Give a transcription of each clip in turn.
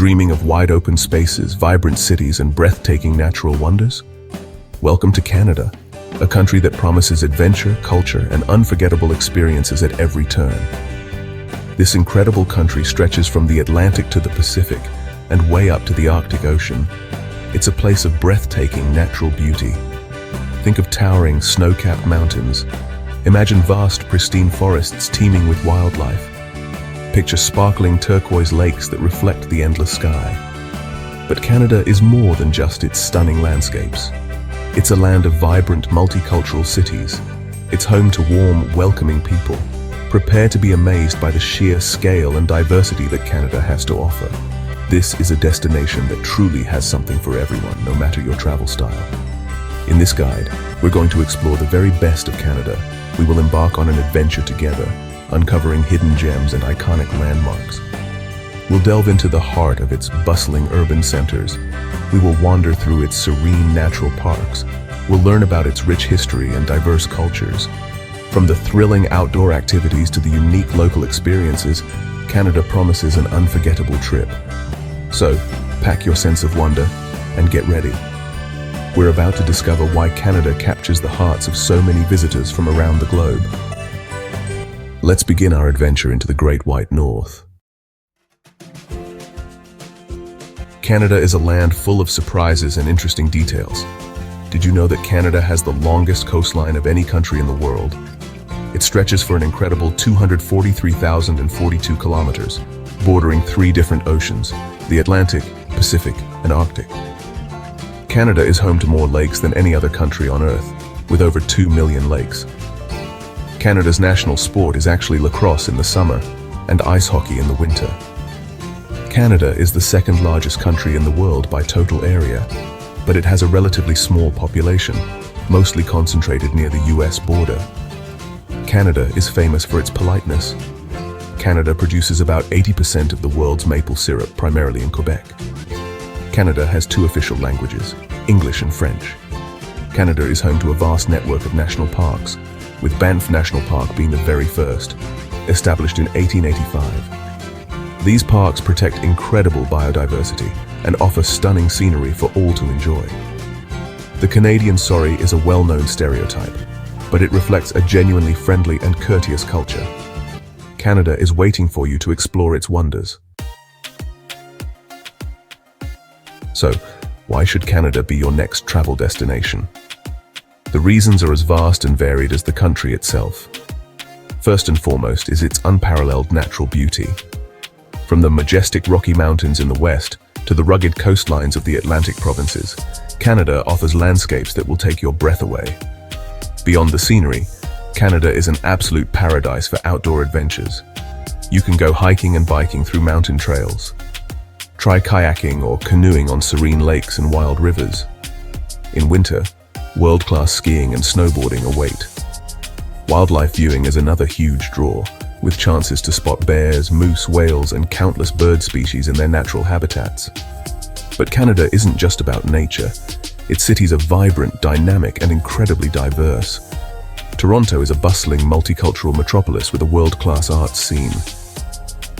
Dreaming of wide open spaces, vibrant cities, and breathtaking natural wonders? Welcome to Canada, a country that promises adventure, culture, and unforgettable experiences at every turn. This incredible country stretches from the Atlantic to the Pacific and way up to the Arctic Ocean. It's a place of breathtaking natural beauty. Think of towering, snow-capped mountains. Imagine vast, pristine forests teeming with wildlife. Picture sparkling turquoise lakes that reflect the endless sky. But Canada is more than just its stunning landscapes. It's a land of vibrant, multicultural cities. It's home to warm, welcoming people. Prepare to be amazed by the sheer scale and diversity that Canada has to offer. This is a destination that truly has something for everyone, no matter your travel style. In this guide, we're going to explore the very best of Canada. We will embark on an adventure together, uncovering hidden gems and iconic landmarks. We'll delve into the heart of its bustling urban centers. We will wander through its serene natural parks. We'll learn about its rich history and diverse cultures. From the thrilling outdoor activities to the unique local experiences, Canada promises an unforgettable trip. So, pack your sense of wonder and get ready. We're about to discover why Canada captures the hearts of so many visitors from around the globe. Let's begin our adventure into the Great White North. Canada is a land full of surprises and interesting details. Did you know that Canada has the longest coastline of any country in the world? It stretches for an incredible 243,042 kilometers, bordering 3 different oceans, the Atlantic, Pacific, and Arctic. Canada is home to more lakes than any other country on Earth, with over 2 million lakes. Canada's national sport is actually lacrosse in the summer and ice hockey in the winter. Canada is the second largest country in the world by total area, but it has a relatively small population, mostly concentrated near the US border. Canada is famous for its politeness. Canada produces about 80% of the world's maple syrup, primarily in Quebec. Canada has 2 official languages, English and French. Canada is home to a vast network of national parks, with Banff National Park being the very first, established in 1885. These parks protect incredible biodiversity and offer stunning scenery for all to enjoy. The Canadian sorry is a well-known stereotype, but it reflects a genuinely friendly and courteous culture. Canada is waiting for you to explore its wonders. So, why should Canada be your next travel destination? The reasons are as vast and varied as the country itself. First and foremost is its unparalleled natural beauty. From the majestic Rocky Mountains in the west to the rugged coastlines of the Atlantic provinces, Canada offers landscapes that will take your breath away. Beyond the scenery, Canada is an absolute paradise for outdoor adventures. You can go hiking and biking through mountain trails. Try kayaking or canoeing on serene lakes and wild rivers. In winter, world-class skiing and snowboarding await. Wildlife viewing is another huge draw, with chances to spot bears, moose, whales, and countless bird species in their natural habitats. But Canada isn't just about nature. Its cities are vibrant, dynamic, and incredibly diverse. Toronto is a bustling, multicultural metropolis with a world-class arts scene.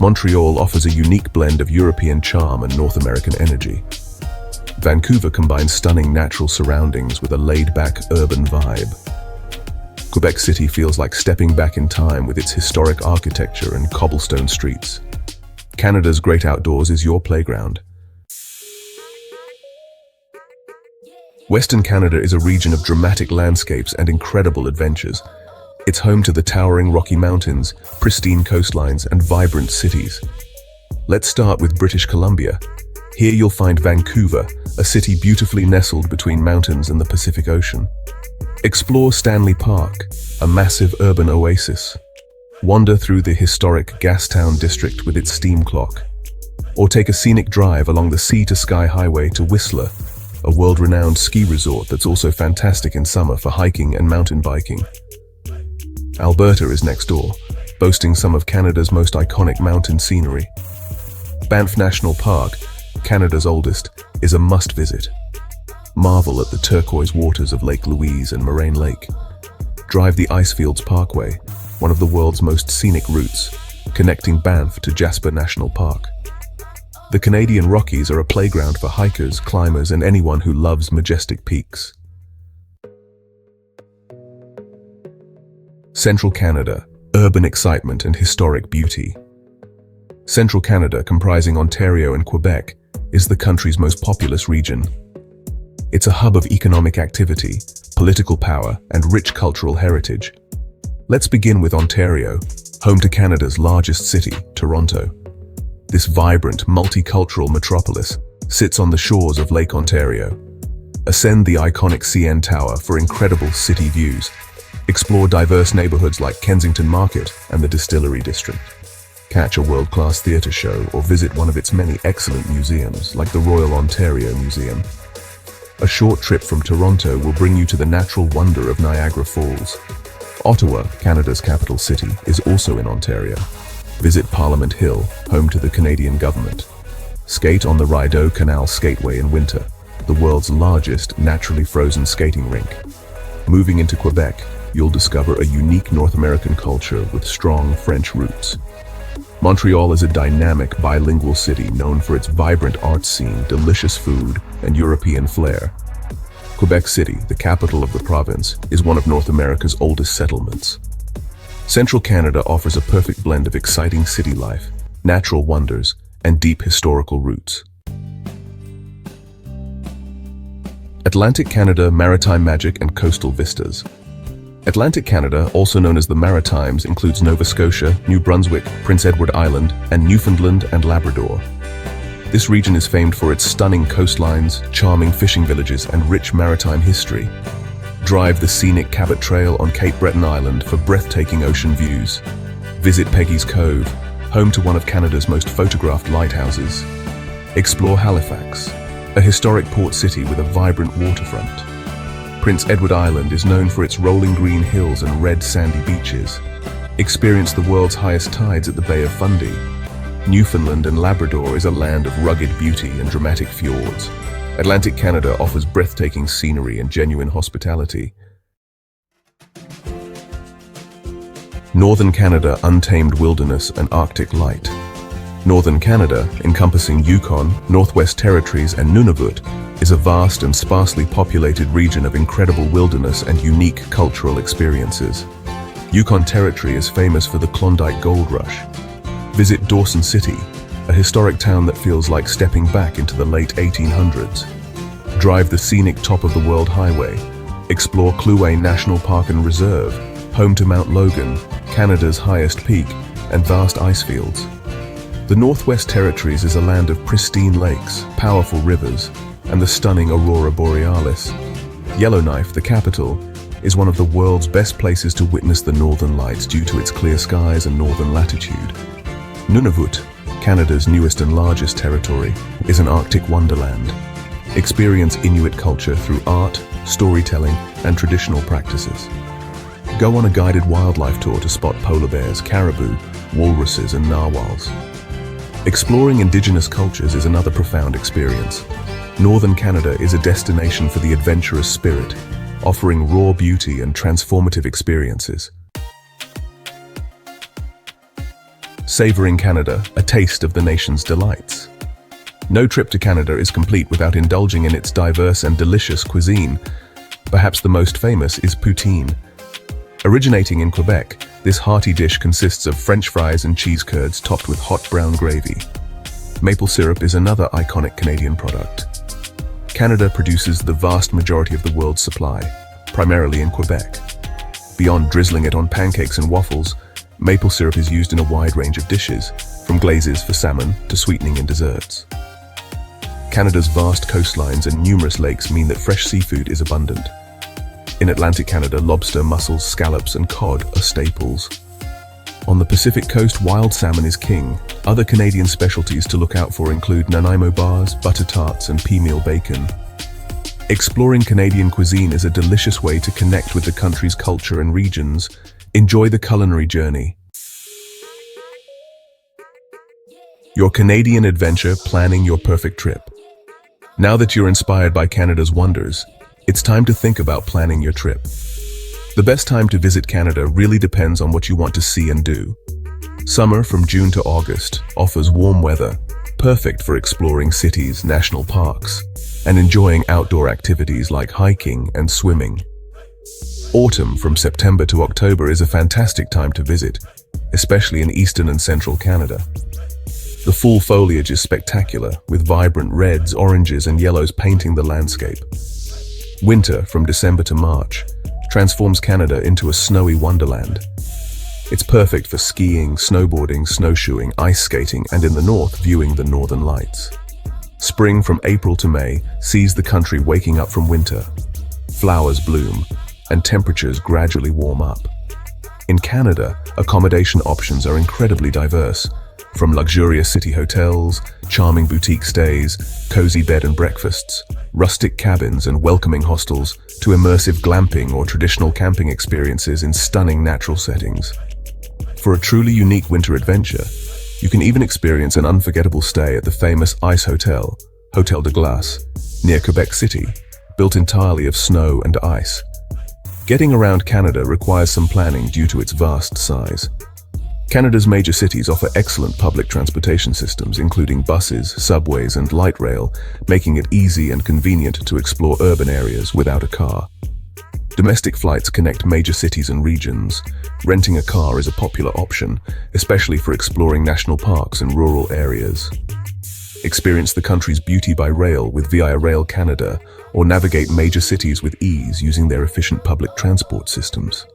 Montreal offers a unique blend of European charm and North American energy. Vancouver combines stunning natural surroundings with a laid-back urban vibe. Quebec City feels like stepping back in time with its historic architecture and cobblestone streets. Canada's great outdoors is your playground. Western Canada is a region of dramatic landscapes and incredible adventures. It's home to the towering Rocky Mountains, pristine coastlines, and vibrant cities. Let's start with British Columbia. Here you'll find Vancouver, a city beautifully nestled between mountains and the Pacific Ocean. Explore Stanley Park, a massive urban oasis. Wander through the historic Gastown district with its steam clock. Or take a scenic drive along the Sea-to-Sky Highway to Whistler, a world-renowned ski resort that's also fantastic in summer for hiking and mountain biking. Alberta is next door, boasting some of Canada's most iconic mountain scenery. Banff National Park, Canada's oldest, is a must-visit. Marvel at the turquoise waters of Lake Louise and Moraine Lake. Drive the Icefields Parkway, one of the world's most scenic routes, connecting Banff to Jasper National Park. The Canadian Rockies are a playground for hikers, climbers, and anyone who loves majestic peaks. Central Canada, urban excitement and historic beauty. Central Canada, comprising Ontario and Quebec, is the country's most populous region. It's a hub of economic activity, political power, and rich cultural heritage. Let's begin with Ontario, home to Canada's largest city, Toronto. This vibrant, multicultural metropolis sits on the shores of Lake Ontario. Ascend the iconic CN Tower for incredible city views. Explore diverse neighborhoods like Kensington Market and the Distillery District. Catch a world-class theater show or visit one of its many excellent museums like the Royal Ontario Museum. A short trip from Toronto will bring you to the natural wonder of Niagara Falls. Ottawa, Canada's capital city, is also in Ontario. Visit Parliament Hill, home to the Canadian government. Skate on the Rideau Canal Skateway in winter, the world's largest naturally frozen skating rink. Moving into Quebec, you'll discover a unique North American culture with strong French roots. Montreal is a dynamic bilingual city known for its vibrant art scene, delicious food, and European flair. Quebec City, the capital of the province, is one of North America's oldest settlements. Central Canada offers a perfect blend of exciting city life, natural wonders, and deep historical roots. Atlantic Canada, Maritime Magic, and Coastal Vistas. Atlantic Canada, also known as the Maritimes, includes Nova Scotia, New Brunswick, Prince Edward Island, and Newfoundland and Labrador. This region is famed for its stunning coastlines, charming fishing villages, and rich maritime history. Drive the scenic Cabot Trail on Cape Breton Island for breathtaking ocean views. Visit Peggy's Cove, home to one of Canada's most photographed lighthouses. Explore Halifax, a historic port city with a vibrant waterfront. Prince Edward Island is known for its rolling green hills and red sandy beaches. Experience the world's highest tides at the Bay of Fundy. Newfoundland and Labrador is a land of rugged beauty and dramatic fjords. Atlantic Canada offers breathtaking scenery and genuine hospitality. Northern Canada, untamed wilderness and Arctic light. Northern Canada, encompassing Yukon, Northwest Territories, and Nunavut, is a vast and sparsely populated region of incredible wilderness and unique cultural experiences. Yukon Territory is famous for the Klondike Gold Rush. Visit Dawson City, a historic town that feels like stepping back into the late 1800s. Drive the scenic top of the World Highway. Explore Kluwe National Park and Reserve, home to Mount Logan, Canada's highest peak, and vast ice fields. The Northwest Territories is a land of pristine lakes, powerful rivers, and the stunning Aurora Borealis. Yellowknife, the capital, is one of the world's best places to witness the northern lights due to its clear skies and northern latitude. Nunavut, Canada's newest and largest territory, is an Arctic wonderland. Experience Inuit culture through art, storytelling, and traditional practices. Go on a guided wildlife tour to spot polar bears, caribou, walruses, and narwhals. Exploring Indigenous cultures is another profound experience. Northern Canada is a destination for the adventurous spirit, offering raw beauty and transformative experiences. Savoring Canada, a taste of the nation's delights. No trip to Canada is complete without indulging in its diverse and delicious cuisine. Perhaps the most famous is poutine. Originating in Quebec, this hearty dish consists of French fries and cheese curds topped with hot brown gravy. Maple syrup is another iconic Canadian product. Canada produces the vast majority of the world's supply, primarily in Quebec. Beyond drizzling it on pancakes and waffles, maple syrup is used in a wide range of dishes, from glazes for salmon to sweetening in desserts. Canada's vast coastlines and numerous lakes mean that fresh seafood is abundant. In Atlantic Canada, lobster, mussels, scallops, and cod are staples. On the Pacific coast, wild salmon is king. Other Canadian specialties to look out for include Nanaimo bars, butter tarts, and pea meal bacon. Exploring Canadian cuisine is a delicious way to connect with the country's culture and regions. Enjoy the culinary journey. Your Canadian adventure, planning your perfect trip. Now that you're inspired by Canada's wonders, it's time to think about planning your trip. The best time to visit Canada really depends on what you want to see and do. Summer from June to August offers warm weather, perfect for exploring cities, national parks, and enjoying outdoor activities like hiking and swimming. Autumn from September to October is a fantastic time to visit, especially in eastern and central Canada. The fall foliage is spectacular, with vibrant reds, oranges, and yellows painting the landscape. Winter from December to March transforms Canada into a snowy wonderland. It's perfect for skiing, snowboarding, snowshoeing, ice skating, and in the north, viewing the northern lights. Spring from April to May sees the country waking up from winter. Flowers bloom, and temperatures gradually warm up. In Canada, accommodation options are incredibly diverse, from luxurious city hotels, charming boutique stays, cozy bed and breakfasts, rustic cabins and welcoming hostels, to immersive glamping or traditional camping experiences in stunning natural settings. For a truly unique winter adventure, you can even experience an unforgettable stay at the famous ice hotel, Hotel de Glace, near Quebec City, built entirely of snow and ice. Getting around Canada requires some planning due to its vast size. Canada's major cities offer excellent public transportation systems, including buses, subways, and light rail, making it easy and convenient to explore urban areas without a car. Domestic flights connect major cities and regions. Renting a car is a popular option, especially for exploring national parks and rural areas. Experience the country's beauty by rail with Via Rail Canada, or navigate major cities with ease using their efficient public transport systems.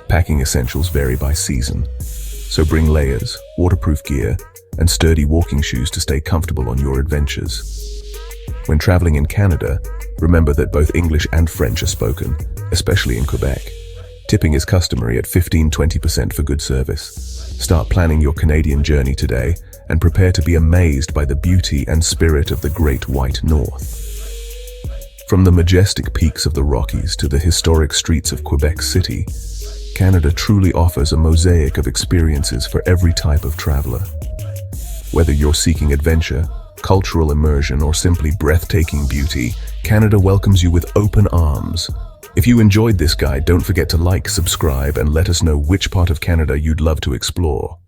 Packing essentials vary by season, so bring layers, waterproof gear, and sturdy walking shoes to stay comfortable on your adventures. When traveling in Canada, remember that both English and French are spoken, especially in Quebec. Tipping is customary at 15–20% for good service. Start planning your Canadian journey today and prepare to be amazed by the beauty and spirit of the Great White North. From the majestic peaks of the Rockies to the historic streets of Quebec City, Canada truly offers a mosaic of experiences for every type of traveler. Whether you're seeking adventure, cultural immersion, or simply breathtaking beauty, Canada welcomes you with open arms. If you enjoyed this guide, don't forget to like, subscribe, and let us know which part of Canada you'd love to explore.